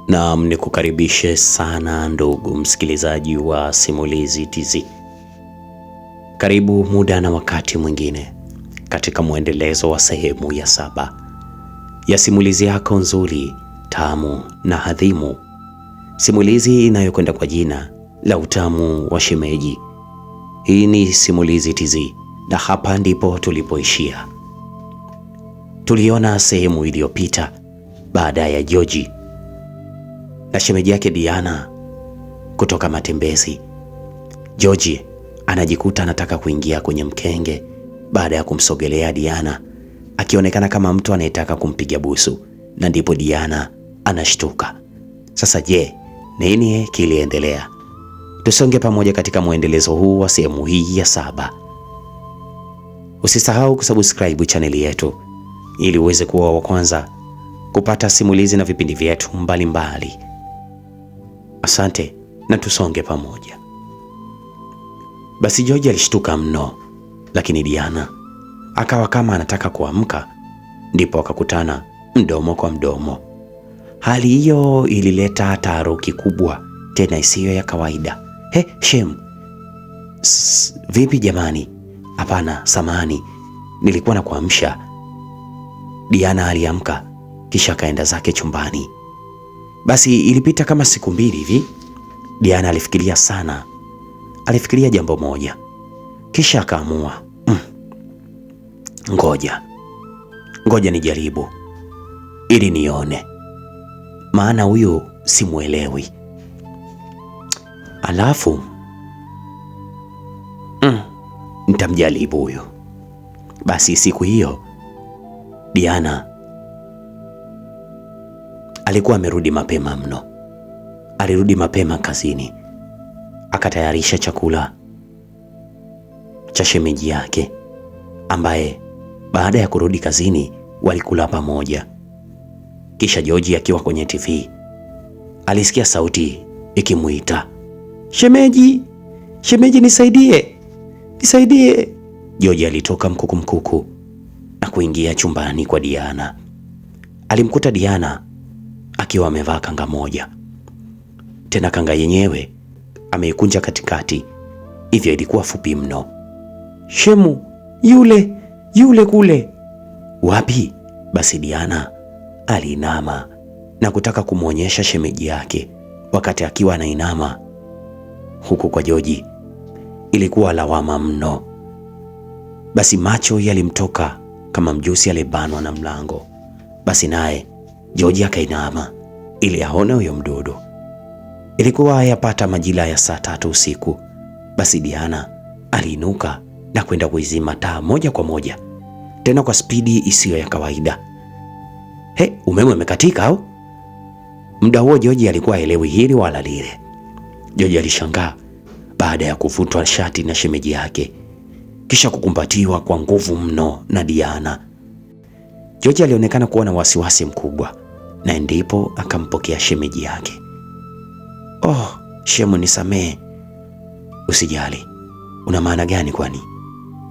Naam, nikukaribishe sana ndugu msikilizaji wa Simulizi Tz. Karibu muda na wakati mwingine katika mwendelezo wa sehemu ya 7 ya simulizi yako nzuri, tamu na hadhimu, simulizi inayokwenda kwa jina la Utamu wa Shemeji. Hii ni Simulizi Tz na hapa ndipo tulipoishia. Tuliona sehemu iliyopita baada ya George na shemeji yake Diana kutoka matembezi. George anajikuta anataka kuingia kwenye mkenge baada ya kumsogelea Diana, akionekana kama mtu anayetaka kumpiga busu, na ndipo Diana anashtuka. Sasa je, nini kiliendelea? Tusonge pamoja katika mwendelezo huu wa sehemu hii ya 7. Usisahau kusubscribe chaneli yetu ili uweze kuwa wa kwanza kupata simulizi na vipindi vyetu mbalimbali. Asante na tusonge pamoja. Basi George alishtuka mno, lakini Diana akawa kama anataka kuamka, ndipo akakutana mdomo kwa mdomo. Hali hiyo ilileta taharuki kubwa tena isiyo ya kawaida. Shem, vipi jamani? Hapana, samani, nilikuwa na kuamsha. Diana aliamka kisha akaenda zake chumbani. Basi ilipita kama siku 2 hivi. Diana alifikiria sana. Alifikiria jambo moja, kisha akaamua, ngoja nijaribu ili nione, maana huyu simuelewi. Alafu nitamjaribu huyu. Basi siku hiyo Diana alikuwa amerudi mapema mno. Alirudi mapema kazini, akatayarisha chakula cha shemeji yake, ambaye baada ya kurudi kazini walikula pamoja. Kisha George akiwa kwenye TV alisikia sauti ikimuita, shemeji, shemeji, nisaidie. George alitoka mkuku na kuingia chumbani kwa Diana. Alimkuta Diana akiwa amevaa kanga moja, tena kanga yenyewe ameikunja katikati, hivyo ilikuwa fupi mno. Shemu, yule kule. Wapi? Basi Diana aliinama na kutaka kumwonyesha shemeji yake. Wakati akiwa anainama, huku kwa George ilikuwa lawama mno. Basi macho yalimtoka kama mjusi aliyebanwa na mlango. Basi naye George akainama ili aone huyo mdudu. Ilikuwa yapata majira ya saa 3 usiku. Basi Diana aliinuka na kwenda kuizima taa moja kwa moja, tena kwa spidi isiyo ya kawaida. Umeme umekatika au? Muda huo George alikuwa haelewi hili wala lile. George alishangaa baada ya kuvutwa shati na shemeji yake, kisha kukumbatiwa kwa nguvu mno na Diana. George alionekana kuwa na wasiwasi mkubwa, na ndipo akampokea shemeji yake. Shemu, nisamee. Usijali. Una maana gani kwani?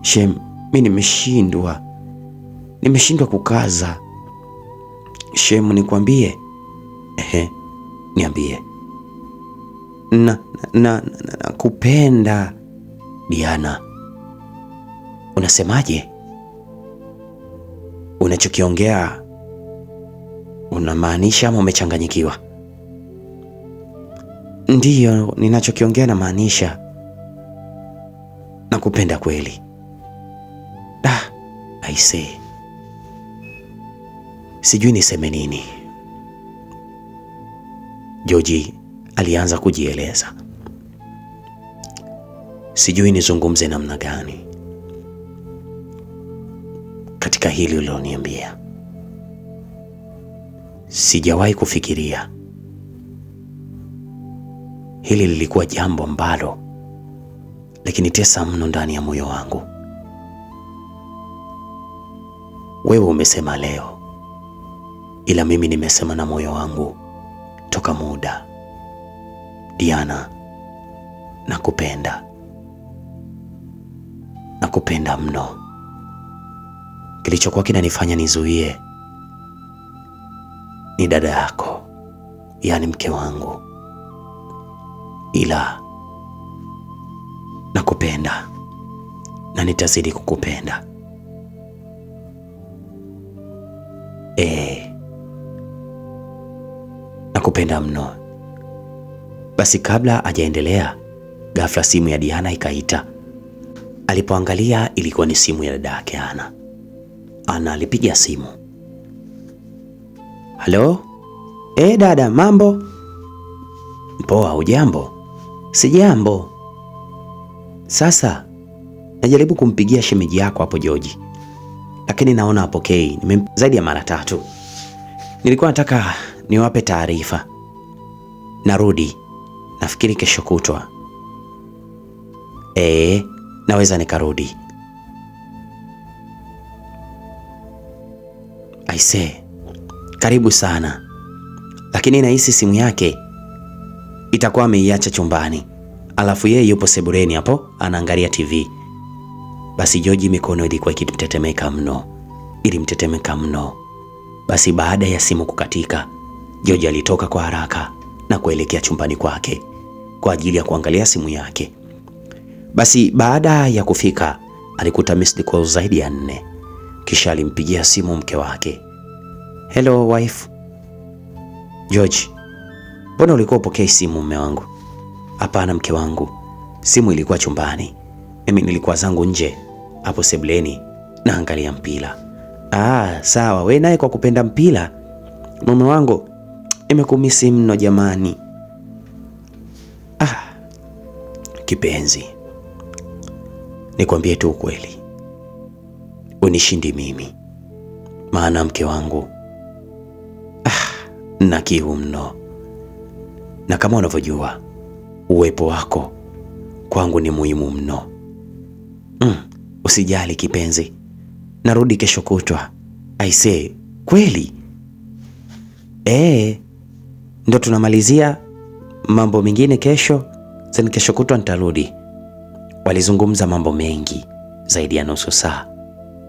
Shem, mimi nimeshindwa kukaza. Shemu, nikwambie? Niambie. Nakupenda. Diana, unasemaje? Unachokiongea unamaanisha ama umechanganyikiwa? Ndiyo, ninachokiongea na maanisha. Nakupenda kweli. Aisee, sijui niseme nini. George alianza kujieleza. Sijui nizungumze namna gani katika hili uliloniambia. Sijawahi kufikiria hili lilikuwa jambo ambalo likinitesa mno ndani ya moyo wangu. Wewe umesema leo, ila mimi nimesema na moyo wangu toka muda. Diana, nakupenda mno. Kilichokuwa kinanifanya nizuie ni dada yako yaani mke wangu, ila nakupenda na nitazidi kukupenda. Nakupenda mno. Basi kabla hajaendelea, ghafla simu ya Diana ikaita. Alipoangalia ilikuwa ni simu ya dada yake Ana. Ana alipiga simu. Halo? Dada, mambo? Poa, hujambo? Sijambo. Sasa najaribu kumpigia shemeji yako hapo George, lakini naona hapokei. Zaidi ya mara 3. Nilikuwa nataka niwape taarifa. Narudi, nafikiri kesho kutwa. Naweza nikarudi. Aise, karibu sana. Lakini nahisi simu yake itakuwa ameiacha chumbani, alafu yeye yupo sebuleni hapo anaangalia TV. Basi George mikono ilikuwa ikimtetemeka mno. Ilimtetemeka mno. Basi baada ya simu kukatika, George alitoka kwa haraka na kuelekea chumbani kwake kwa ajili ya kuangalia simu yake. Basi baada ya kufika alikuta missed call zaidi ya 4. Kisha alimpigia simu mke wake. Hello wife. George, mbona ulikuwa upokei simu mume wangu? Hapana mke wangu, simu ilikuwa chumbani. Mimi nilikuwa zangu nje hapo sebuleni naangalia mpira. Sawa, we naye kwa kupenda mpira. Mume wangu, imekumisi mno jamani. Kipenzi, nikwambie tu ukweli, unishindi mimi, maana mke wangu na kiu mno, na kama unavyojua uwepo wako kwangu ni muhimu mno. Usijali kipenzi, narudi kesho kutwa. Aise, kweli? Ndo tunamalizia mambo mengine kesho, then kesho kutwa nitarudi. Walizungumza mambo mengi zaidi ya nusu saa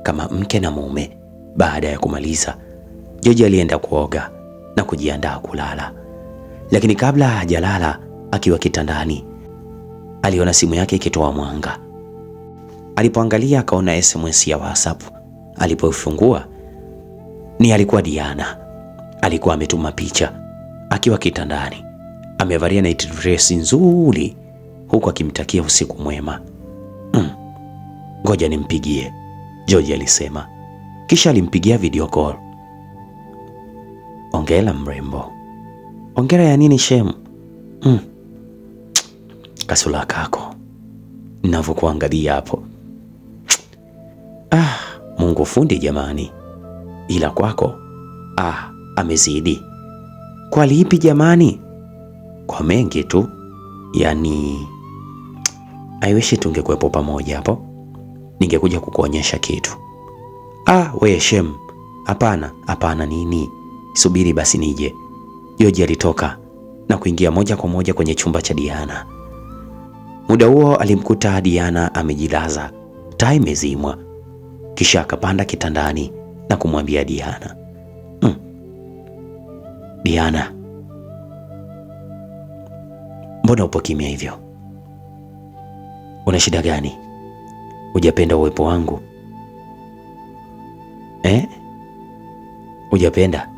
kama mke na mume. Baada ya kumaliza, George alienda kuoga na kujiandaa kulala. Lakini kabla hajalala, akiwa kitandani, aliona simu yake ikitoa mwanga. Alipoangalia akaona SMS ya WhatsApp. Alipofungua alikuwa Diana. Alikuwa ametuma picha akiwa kitandani, amevalia night dress nzuri, huku akimtakia usiku mwema. Ngoja nimpigie, George alisema. Kisha alimpigia video call. Ongera mrembo. Ongera ya nini shemu? Kasula kako ninavyokuangalia hapo. Mungu fundi jamani. Ila kwako amezidi. Kwa lipi jamani? Kwa mengi tu. Yaani I wish tungekuwepo pamoja hapo. Ningekuja kukuonyesha kitu. We shem. Hapana nini? Subiri basi nije. George alitoka na kuingia moja kwa moja kwenye chumba cha Diana. Muda huo alimkuta Diana amejilaza, taa imezimwa. Kisha akapanda kitandani na kumwambia Diana, Diana, mbona upo kimya hivyo? Una shida gani? Hujapenda uwepo wangu? Hujapenda?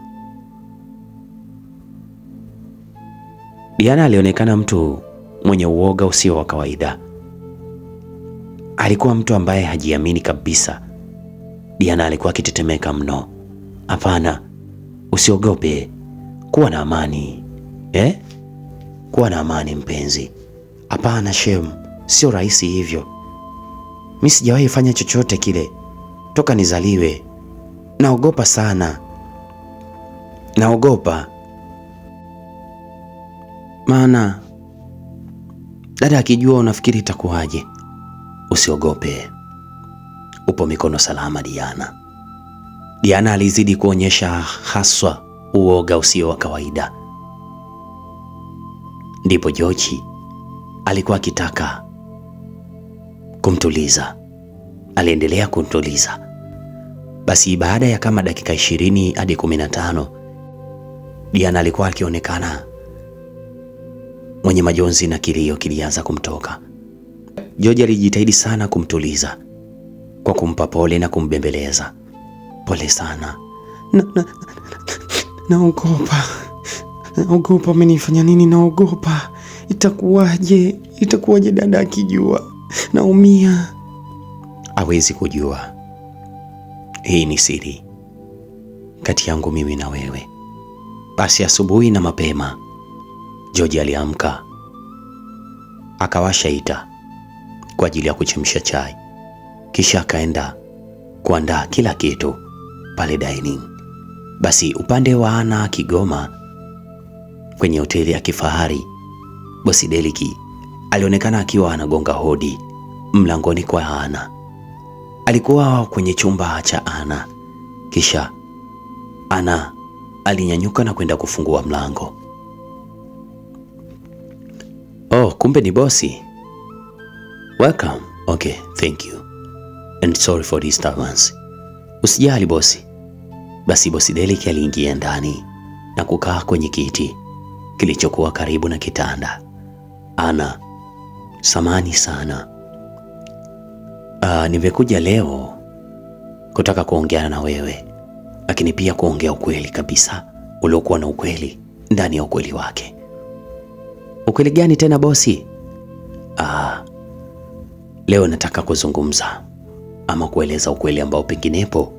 Diana alionekana mtu mwenye uoga usio wa kawaida. Alikuwa mtu ambaye hajiamini kabisa. Diana alikuwa akitetemeka mno. Hapana, usiogope. Kuwa na amani. Kuwa na amani mpenzi. Hapana shem, sio rahisi hivyo. Mimi sijawahi fanya chochote kile toka nizaliwe. Naogopa sana. Naogopa. Maana dada akijua unafikiri itakuwaje? Usiogope. Upo mikono salama Diana. Diana alizidi kuonyesha haswa uoga usio wa kawaida. Ndipo George alikuwa akitaka kumtuliza. Aliendelea kumtuliza. Basi baada ya kama dakika 20 hadi 15, Diana alikuwa akionekana mwenye majonzi na kilio kilianza kumtoka. George alijitahidi sana kumtuliza kwa kumpa pole na kumbembeleza. Pole sana. Naogopa. Naogopa, amenifanya nini? Naogopa. Itakuwaje? Itakuwaje dada akijua? Naumia. Hawezi kujua. Hii ni siri kati yangu mimi na wewe. Basi asubuhi na mapema George aliamka, akawasha hita kwa ajili ya kuchemsha chai, kisha akaenda kuandaa kila kitu pale dining. Basi upande wa Ana Kigoma, kwenye hoteli ya kifahari, bosi Deliki alionekana akiwa anagonga hodi mlangoni kwa Ana. Alikuwa kwenye chumba cha Ana, kisha Ana alinyanyuka na kwenda kufungua mlango. Oh, kumbe ni bosi. Welcome. Okay, thank you. And sorry for disturbance. Usijali bosi. Basi bosi Deliki aliingia ndani na kukaa kwenye kiti kilichokuwa karibu na kitanda. Ana, samani sana. Nimekuja leo kutaka kuongea na wewe, lakini pia kuongea ukweli kabisa, uliokuwa na ukweli ndani ya ukweli wake. Ukweli gani tena bosi? Leo nataka kuzungumza ama kueleza ukweli ambao penginepo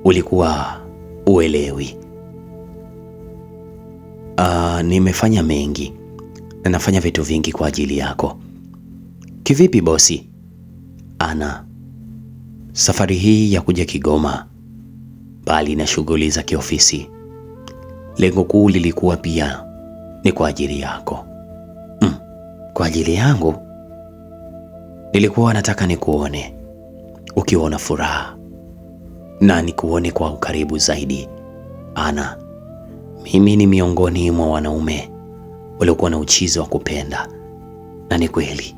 ulikuwa uelewi. Nimefanya mengi na nafanya vitu vingi kwa ajili yako. Kivipi bosi? Ana, safari hii ya kuja Kigoma, bali na shughuli za kiofisi, lengo kuu lilikuwa pia ni kwa ajili yako. Kwa ajili yangu? Nilikuwa nataka nikuone ukiwa na furaha na nikuone kwa ukaribu zaidi. Ana, mimi ni miongoni mwa wanaume waliokuwa na uchizi wa kupenda, na ni kweli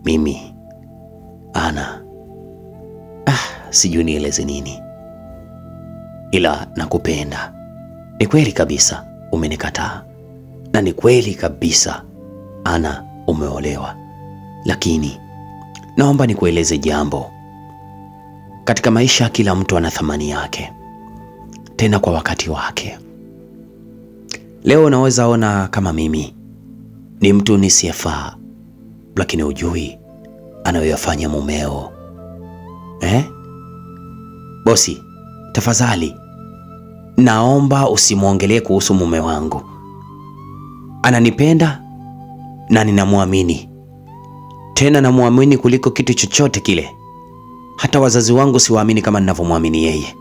mimi Ana, sijui nieleze nini, ila nakupenda. Ni kweli kabisa umenikataa, na ni kweli kabisa Ana umeolewa, lakini naomba nikueleze jambo. Katika maisha kila mtu ana thamani yake, tena kwa wakati wake. Leo unaweza ona kama mimi ni mtu nisiyefaa, lakini ujui anayoyafanya mumeo. Bosi, tafadhali naomba usimwongelee kuhusu mume wangu. Ananipenda na ninamwamini, tena namwamini kuliko kitu chochote kile. Hata wazazi wangu siwaamini kama ninavyomwamini yeye.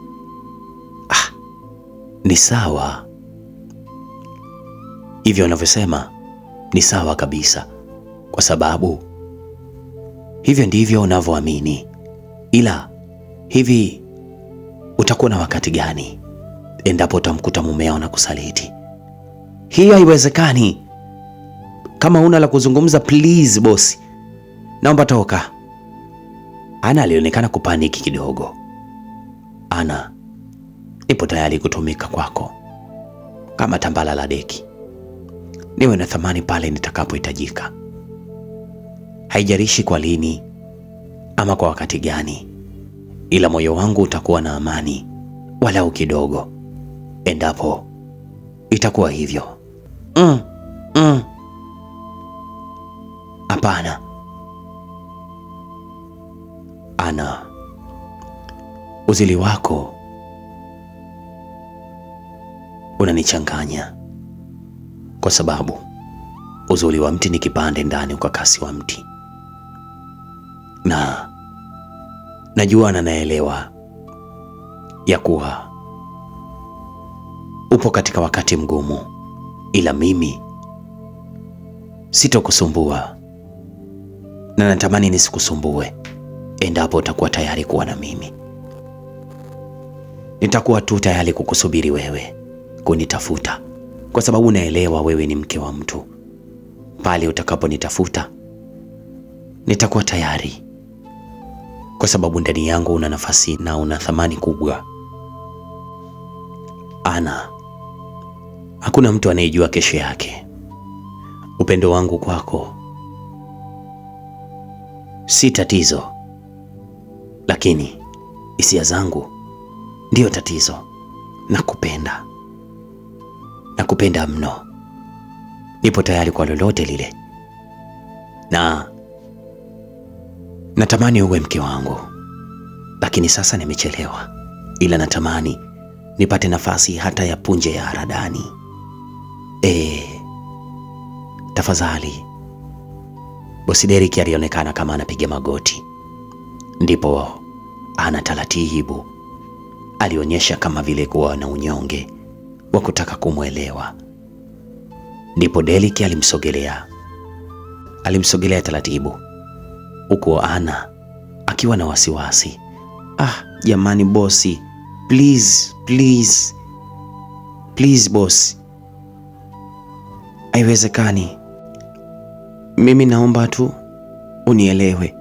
Ni sawa hivyo unavyosema, ni sawa kabisa, kwa sababu hivyo ndivyo unavyoamini. Ila hivi utakuwa na wakati gani endapo utamkuta mumeo na kusaliti? Hii haiwezekani. Kama una la kuzungumza, please bosi, naomba toka. Ana alionekana kupaniki kidogo. Ana, nipo tayari kutumika kwako kama tambala la deki, niwe na thamani pale nitakapohitajika. Haijalishi kwa lini ama kwa wakati gani, ila moyo wangu utakuwa na amani walau kidogo endapo itakuwa hivyo. Hapana. Ana, uzili wako unanichanganya, kwa sababu uzuri wa mti ni kipande ndani ukakasi wa mti, na najua na naelewa ya kuwa upo katika wakati mgumu, ila mimi sitokusumbua na natamani nisikusumbue endapo utakuwa tayari kuwa na mimi. Nitakuwa tu tayari kukusubiri wewe kunitafuta, kwa sababu naelewa wewe ni mke wa mtu. Pale utakaponitafuta nitakuwa tayari, kwa sababu ndani yangu una nafasi na una thamani kubwa. Ana, Hakuna mtu anayejua kesho yake. Upendo wangu kwako si tatizo, lakini hisia zangu ndiyo tatizo. Nakupenda. Nakupenda mno. Nipo tayari kwa lolote lile. Na natamani uwe mke wangu. Lakini sasa nimechelewa. Ila natamani nipate nafasi hata ya punje ya haradani. Tafadhali. Bosi Derek alionekana kama anapiga magoti. Ndipo ana taratibu alionyesha kama vile kuwa na unyonge wa kutaka kumwelewa. Ndipo Derek alimsogelea taratibu, huko Ana akiwa na wasiwasi. Jamani bosi, please bosi, haiwezekani. Mimi naomba tu unielewe.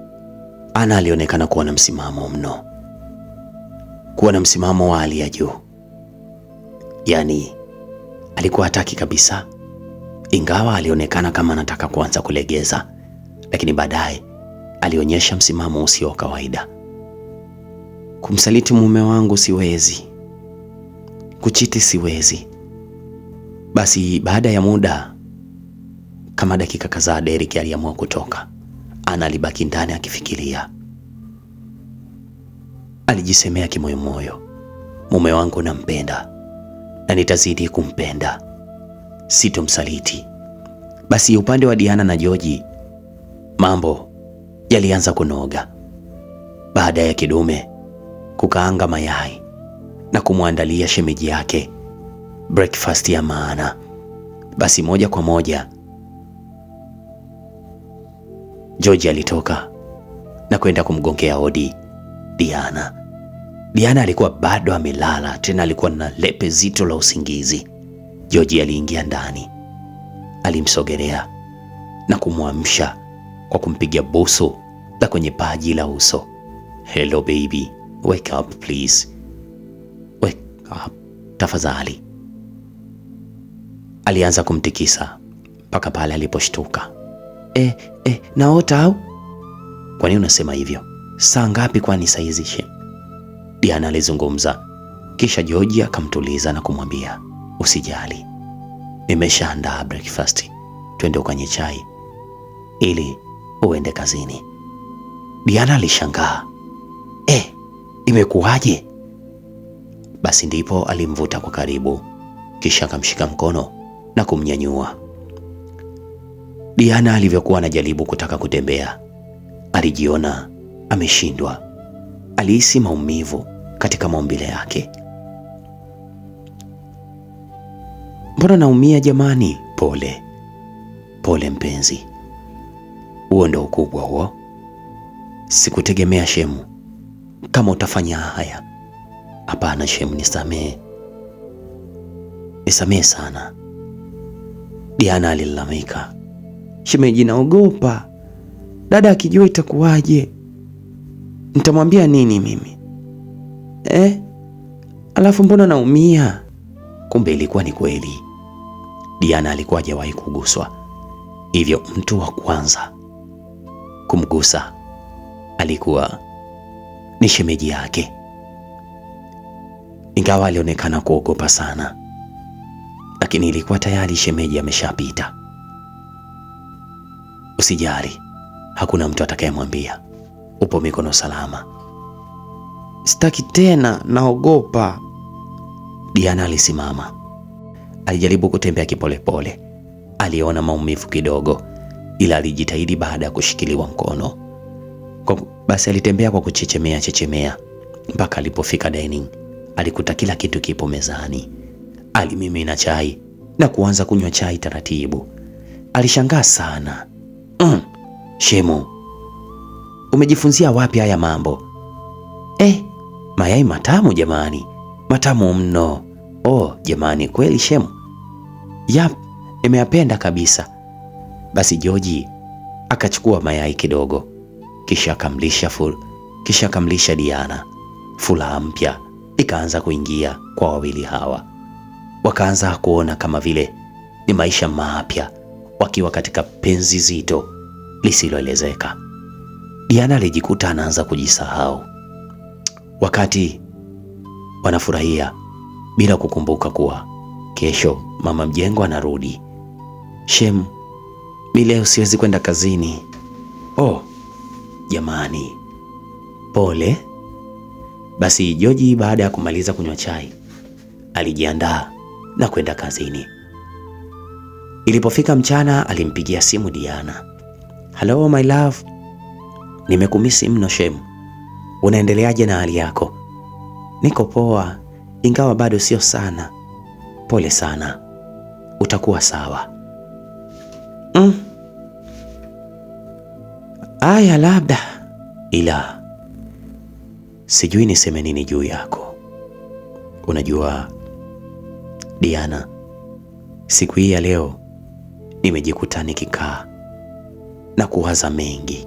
Ana alionekana kuwa na msimamo mno, kuwa na msimamo wa hali ya juu. Yaani alikuwa hataki kabisa, ingawa alionekana kama anataka kuanza kulegeza, lakini baadaye alionyesha msimamo usio kawaida. Kumsaliti mume wangu siwezi, kuchiti siwezi. Basi baada ya muda kama dakika kadhaa, Derek aliamua kutoka. Ana alibaki ndani akifikiria. Alijisemea kimoyomoyo, mume wangu nampenda na nitazidi kumpenda, sitomsaliti. Basi upande wa Diana na George mambo yalianza kunoga. Baada ya kidume kukaanga mayai na kumwandalia shemeji yake breakfast ya maana, basi moja kwa moja George alitoka na kwenda kumgongea hodi Diana. Diana alikuwa bado amelala, tena alikuwa na lepe zito la usingizi. George aliingia ndani, alimsogelea na kumwamsha kwa kumpiga busu la kwenye paji la uso. Hello baby, wake up please, wake up tafadhali. Alianza kumtikisa mpaka pale aliposhtuka. Naota au? Kwa nini unasema hivyo? Saa ngapi kwani saizi she? Diana alizungumza, kisha George akamtuliza na kumwambia, usijali, nimeshaandaa breakfast, twende ukanye chai ili uende kazini. Diana alishangaa, imekuwaje? Basi ndipo alimvuta kwa karibu, kisha akamshika mkono na kumnyanyua. Diana alivyokuwa anajaribu kutaka kutembea, alijiona ameshindwa. Alihisi maumivu katika maumbile yake. Mbona naumia jamani? Pole mpenzi, huo ndo ukubwa huo. Sikutegemea shemu kama utafanya haya. Hapana shemu, nisamehe sana. Diana alilalamika. Shemeji, naogopa. Dada akijua itakuwaje? Nitamwambia nini mimi? Alafu mbona naumia? Kumbe ilikuwa ni kweli. Diana alikuwa hajawahi kuguswa, hivyo mtu wa kwanza kumgusa alikuwa ni shemeji yake. Ingawa alionekana kuogopa sana, lakini ilikuwa tayari shemeji ameshapita. Usijali, hakuna mtu atakayemwambia. Upo mikono salama. Sitaki tena, naogopa. Diana alisimama. Alijaribu kutembea kipolepole. Aliona maumivu kidogo, ila alijitahidi baada ya kushikiliwa mkono. Basi alitembea kwa kuchechemea mpaka alipofika dining. Alikuta kila kitu kipo mezani. Alimimina chai na kuanza kunywa chai taratibu. Alishangaa sana. Shemu, umejifunzia wapi haya mambo? Mayai matamu jamani, matamu mno. Jamani, kweli shemu? Yap, nimeyapenda kabisa. Basi George akachukua mayai kidogo, kisha akamlisha Diana. Furaha mpya ikaanza kuingia kwa wawili hawa. Wakaanza kuona kama vile ni maisha mapya, wakiwa katika penzi zito lisiloelezeka. Diana alijikuta anaanza kujisahau wakati wanafurahia, bila kukumbuka kuwa kesho mama mjengo anarudi. Shem, mimi leo siwezi kwenda kazini. Oh, jamani, pole. Basi George baada ya kumaliza kunywa chai alijiandaa na kwenda kazini. Ilipofika mchana alimpigia simu Diana. Hello my love. Nimekumisi mno Shem. Unaendeleaje na hali yako? Niko poa, ingawa bado sio sana. Pole sana. Utakuwa sawa. Aya, labda, ila sijui niseme nini juu yako. Unajua Diana, siku hii ya leo nimejikuta nikikaa na kuwaza mengi.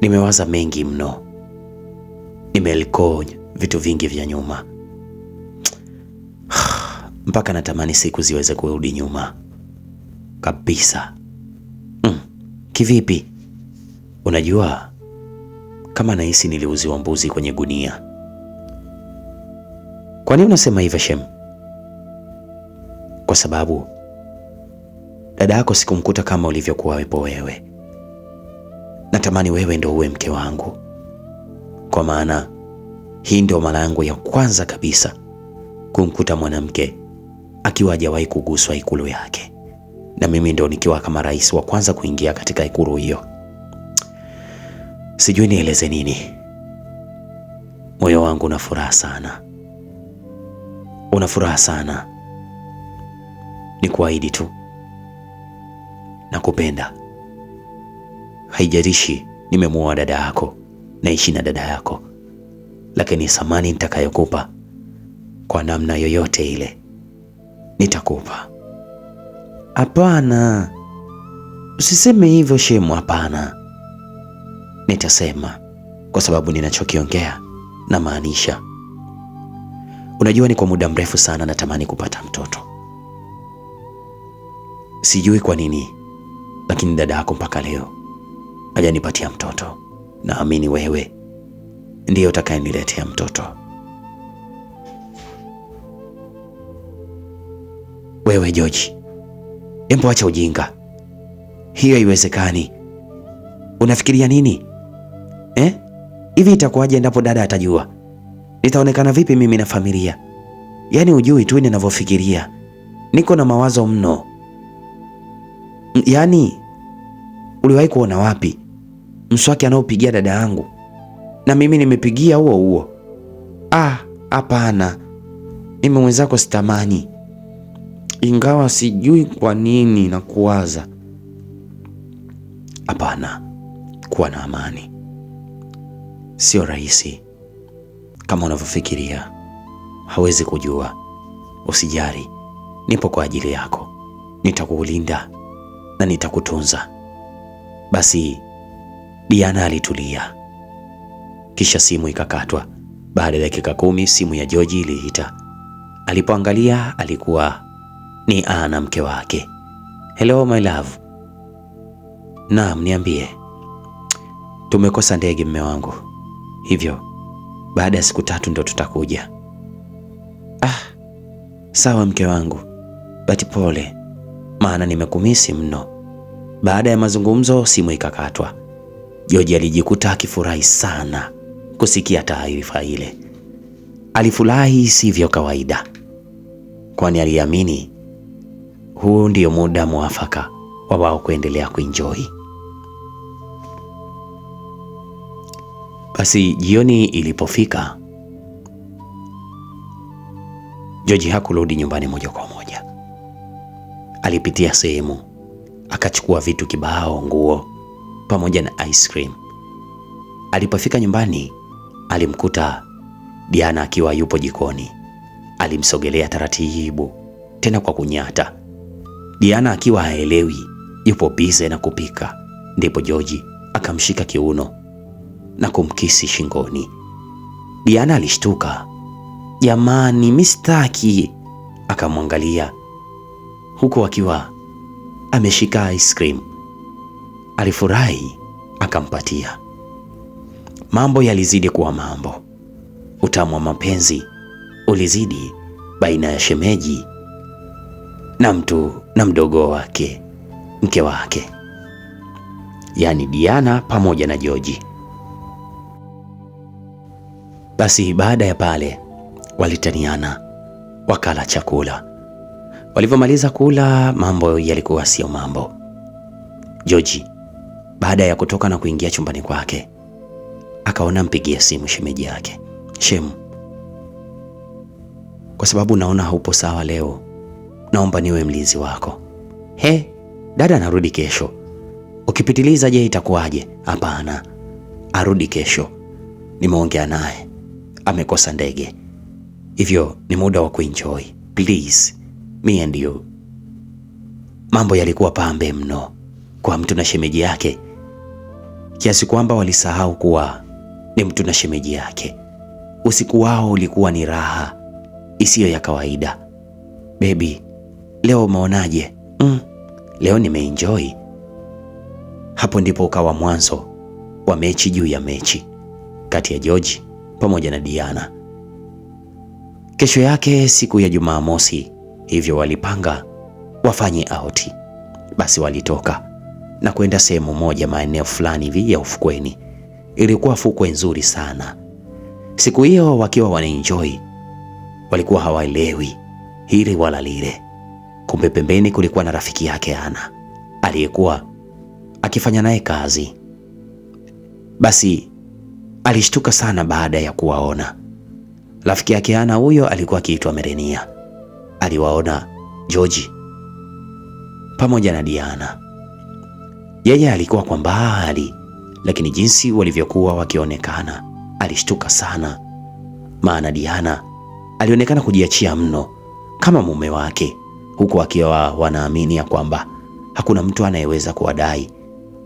Nimewaza mengi mno. Nimeliko vitu vingi vya nyuma mpaka natamani siku ziweze kurudi nyuma kabisa. Kivipi? Unajua kama nahisi niliuziwa mbuzi kwenye gunia. Kwa nini unasema hivyo Shem? Kwa sababu dada yako sikumkuta kama ulivyokuwa wewe. Natamani wewe ndio uwe mke wangu, kwa maana hii ndio mara yangu ya kwanza kabisa kumkuta mwanamke akiwa hajawahi kuguswa ikulu yake, na mimi ndio nikiwa kama rais wa kwanza kuingia katika ikulu hiyo. Sijui nieleze nini. Moyo wangu una furaha sana. Una furaha sana. Nikuahidi tu, nakupenda. Haijalishi nimemuoa dada yako, naishi na dada yako, lakini thamani nitakayokupa kwa namna yoyote ile nitakupa. Hapana, usiseme hivyo Shemu, hapana. Nitasema kwa sababu ninachokiongea na maanisha. Unajua ni kwa muda mrefu sana natamani kupata mtoto. Sijui kwa nini, lakini dada yako mpaka leo hajanipatia mtoto. Naamini wewe ndiye utakayeniletea mtoto. Wewe George, embo acha ujinga. Hiyo haiwezekani. Unafikiria nini? Hivi itakuwaje endapo dada atajua? Nitaonekana vipi mimi na familia? Yaani ujui tu ninavyofikiria. Niko na mawazo mno. Yaani uliwahi kuona wapi mswaki anaopigia dada yangu na mimi nimepigia huo huo? Hapana. Mimi mwenzako sitamani. Ingawa sijui kwa nini na kuwaza. Hapana, kuwa na amani. Sio rahisi kama unavyofikiria. Hawezi kujua. Usijali, nipo kwa ajili yako. Nitakulinda na nitakutunza. Basi Diana alitulia. Kisha simu ikakatwa. Baada ya dakika 10 simu ya George iliita. Alipoangalia alikuwa ni Ana, mke wake. Hello my love. Naam, niambie. Tumekosa ndege mme wangu, hivyo baada ya siku 3 ndo tutakuja. Sawa mke wangu, bati pole, maana nimekumisi mno. Baada ya mazungumzo simu ikakatwa. George alijikuta akifurahi sana kusikia taarifa ile. Alifurahi sivyo kawaida, kwani aliamini huu ndio muda mwafaka wa wao kuendelea kuenjoy. Basi jioni ilipofika, George hakurudi nyumbani moja kwa moja. Alipitia sehemu, akachukua vitu kibao, nguo pamoja na ice cream. Alipofika nyumbani, alimkuta Diana akiwa yupo jikoni. Alimsogelea taratibu, tena kwa kunyata. Diana akiwa haelewi yupo bize na kupika. Ndipo George akamshika kiuno na kumkisi shingoni. Diana alishtuka. Jamani, mistaki. akamwangalia huku akiwa ameshika ice cream. Alifurahi akampatia. Mambo yalizidi kuwa mambo. Utamu wa mapenzi ulizidi baina ya shemeji na mdogo wake, mke wake, yaani Diana pamoja na George. Basi baada ya pale walitaniana, wakala chakula. Walivyomaliza kula, mambo yalikuwa sio mambo. George baada ya kutoka na kuingia chumbani kwake, akaona mpigie simu shemeji yake. Shemu, kwa sababu naona haupo sawa leo, naomba niwe mlinzi wako. He, dada anarudi kesho. Ukipitiliza je itakuwaje? Hapana, arudi kesho. Nimeongea naye, amekosa ndege, hivyo ni muda wa kuenjoy. Please, me and you. Mambo yalikuwa pambe mno kwa mtu na shemeji yake, kiasi kwamba walisahau kuwa ni mtu na shemeji yake. Usiku wao ulikuwa ni raha isiyo ya kawaida. Baby, leo umeonaje? Leo nimeenjoy. Hapo ndipo ukawa mwanzo wa mechi juu ya mechi kati ya George pamoja na Diana. Kesho yake siku ya Jumamosi, hivyo walipanga wafanye out. Basi walitoka na kwenda sehemu moja maeneo fulani hivi ya ufukweni. Ilikuwa fukwe nzuri sana. Siku hiyo wakiwa wanaenjoy, walikuwa hawaelewi hili wala lile. Kumbe pembeni kulikuwa na rafiki yake Ana aliyekuwa akifanya naye kazi. Basi alishtuka sana baada ya kuwaona. Rafiki yake Ana huyo alikuwa akiitwa Merenia. Aliwaona George pamoja na Diana. Yeye alikuwa kwa mbali, lakini jinsi walivyokuwa wakionekana alishtuka sana, maana Diana alionekana kujiachia mno kama mume wake, huku akiwa wanaamini ya kwamba hakuna mtu anayeweza kuwadai,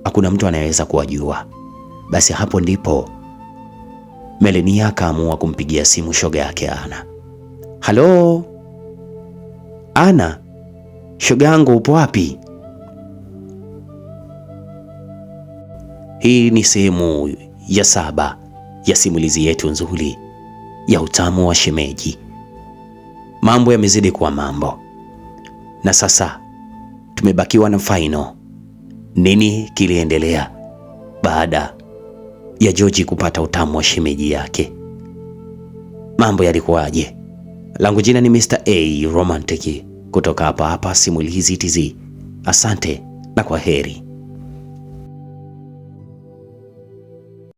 hakuna mtu anayeweza kuwajua. Basi hapo ndipo Merenia akaamua kumpigia simu shoga yake Ana. Halo Ana, shoga yangu upo wapi? Hii ni sehemu ya 7 ya simulizi yetu nzuri ya utamu wa shemeji. Mambo yamezidi kuwa mambo, na sasa tumebakiwa na final. Nini kiliendelea baada ya George kupata utamu wa shemeji yake? Mambo yalikuwaje? Langu jina ni Mr. A Romantic kutoka hapa Simulizi TZ. Asante na kwa heri.